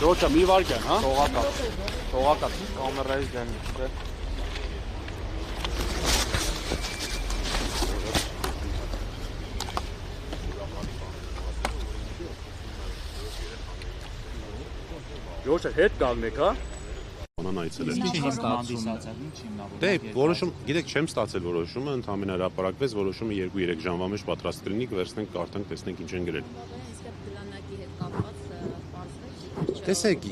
Ջորջա մի վարկյան, հա? Թողակատ, կամերայից դեն, դե։ Ջորջա հետ կանգնեք, հա? Անայցել Ինչ է։ Դե, որոշում, գիտեք, չեմ ստացել որոշումը, ընդհանրապես հրապարակվեց որոշումը 2-3 ժամվա մեջ պատրաստ կլինի, կվերցնենք, կարդանք, տեսնենք ինչ են գրել։ Տեսեք,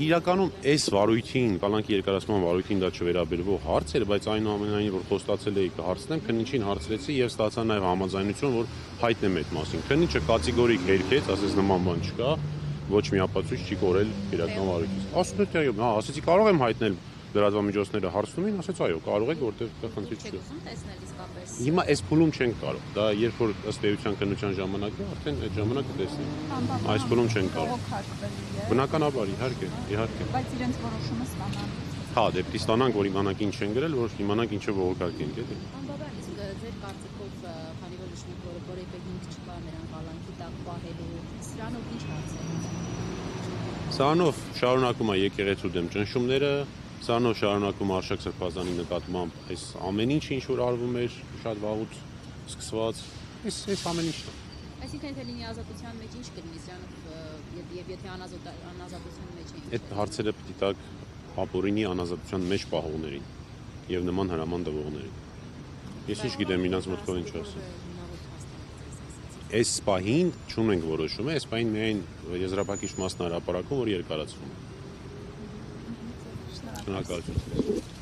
իրականում այս վարույթին, կալանքի երկարացման վարույթին դա չվերաբերվող հարց էր, բայց այնուամենայնիվ որ խոստացել էի կհարցնեմ, քննիչին հարցրեցի եւ ստացա նաեւ համաձայնություն, որ հայտնեմ այդ մասին։ Քննիչը կատեգորիկ հերքեց, ասես նման բան չկա, ոչ մի ապացույց չի կորել իրական վարույթից։ Ասում եմ, թե այո, հա, ասեցի կարող եմ հայտնել լրատվամիջոցները հարցնում են, ասեց այո, կարող եք, որտեղ կա խնդիր չի։ Հիմա այս փուլում չենք կարող։ Դա երբ որ ըստ էության քննության ժամանակն է, արդեն այդ ժամանակը տեսնենք։ Այս փուլում չենք կարող։ Բնականաբար, իհարկե։ Բայց իրենց որոշումը ստանալու։ Հա, դեպի ստանանք, որ իմանանք ինչ են գրել, որ իմանանք ինչը բողոքարկենք, էլի։ Անբավար, իսկ ձեր կարծիքով, քանի որ նշում եք, որ որևէ հիմք չկա նրան կալանքի տակ պահելու, սրանով ինչ հարց է։ Սրանով շարունակում է եկեղեցու դեմ ճնշումները, սրանով շարունակում Արշակ Սրբազանի նկատմամբ այս ամեն ինչ որ արվում էր շատ վաղուց սկսված, այս ամեն ինչն է։ Այսինքն եթե լինի ազատության մեջ ինչ կլինի սրանով եւ եթե անազատության մեջ է։ Այդ հարցերը պիտի տակ ապօրինի անազատության մեջ պահողներին եւ նման հրաման տվողներին։ Ես ինչ գիտեմ իրանց մտքով ինչ ասեմ։ Այս պահին չունենք որոշում, այս պահին միայն եզրափակիչ մասն հրապարակում, որ երկարացվում է։ Շնորհակալություն։